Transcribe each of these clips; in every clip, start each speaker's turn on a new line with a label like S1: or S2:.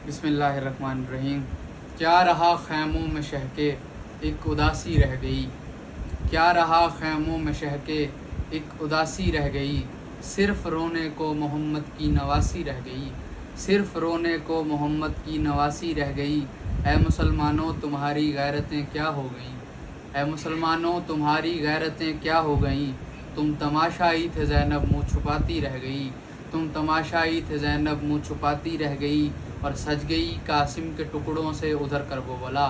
S1: بسم اللہ الرحمن الرحیم۔ کیا رہا خیموں میں شہ کے ایک اداسی رہ گئی، کیا رہا خیموں میں شہ کے ایک اداسی رہ گئی، صرف رونے کو محمد کی نواسی رہ گئی، صرف رونے کو محمد کی نواسی رہ گئی۔ اے مسلمانوں تمہاری غیرتیں کیا ہو گئیں، اے مسلمانوں تمہاری غیرتیں کیا ہو گئیں، تم تماشائی تھے زینب منہ چھپاتی رہ گئی، تم تماشائی تھے زینب منہ چھپاتی رہ گئی، اور سج گئی قاسم کے ٹکڑوں سے ادھر کربلا،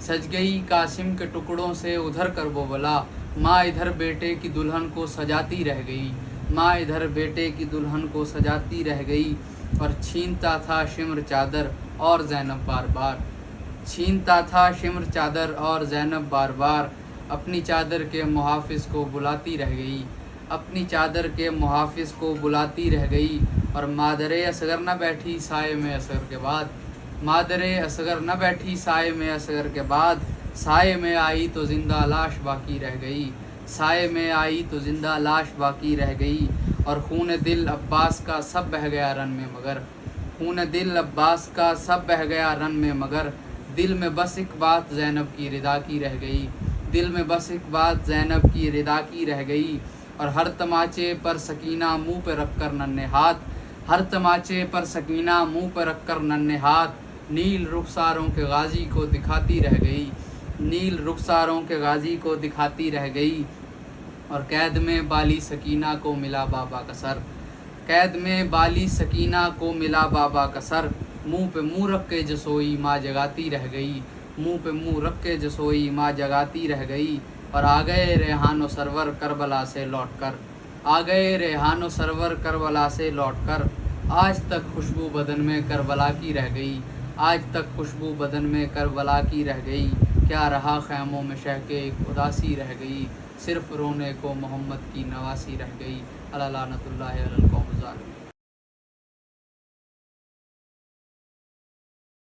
S1: سج گئی قاسم کے ٹکڑوں سے ادھر کربلا۔ ماں ادھر بیٹے کی دلہن کو سجاتی رہ گئی، ماں ادھر بیٹے کی دلہن کو سجاتی رہ گئی، اور چھینتا تھا شمر چادر اور زینب بار بار، چھینتا تھا شمر چادر اور زینب بار بار، اپنی چادر کے محافظ کو بلاتی رہ گئی، اپنی چادر کے محافظ کو بلاتی رہ گئی، اور مادر اصغر نہ بیٹھی سائے میں اصغر کے بعد، مادر اصغر نہ بیٹھی سائے میں اصغر کے بعد، سائے میں آئی تو زندہ لاش باقی رہ گئی، سائے میں آئی تو زندہ لاش باقی رہ گئی، اور خون دل عباس کا سب بہہ گیا رن میں مگر، خون دل عباس کا سب بہہ گیا رن میں مگر، دل میں بس ایک بات زینب کی رضا کی رہ گئی، دل میں بس ایک بات زینب کی رضا کی رہ گئی، اور ہر تماچے پر سکینہ منہ پہ رکھ کر ننھے ہاتھ، ہر تماچے پر سکینہ منہ پہ رکھ کر ننھے ہاتھ، نیل رخساروں کے غازی کو دکھاتی رہ گئی، نیل رخساروں کے غازی کو دکھاتی رہ گئی، اور قید میں بالی سکینہ کو ملا بابا کا سر، قید میں بالی سکینہ کو ملا بابا کا سر، منہ پہ منہ رکھ کے جسوئی ماں جگاتی رہ گئی، منہ پہ منہ رکھ کے جسوئی ماں جگاتی رہ گئی، اور آ گئے ریحان و سرور کربلا سے لوٹ کر، آ گئے ریحان و سرور کربلا سے لوٹ کر، آج تک خوشبو بدن میں کربلا کی رہ گئی، آج تک خوشبو بدن میں کربلا کی رہ گئی۔ کیا رہا خیموں میں شہ کے ایک اداسی رہ گئی، صرف رونے کو محمد کی نواسی رہ گئی۔ اللہ لعنت اللہ علی القوم الظالمین۔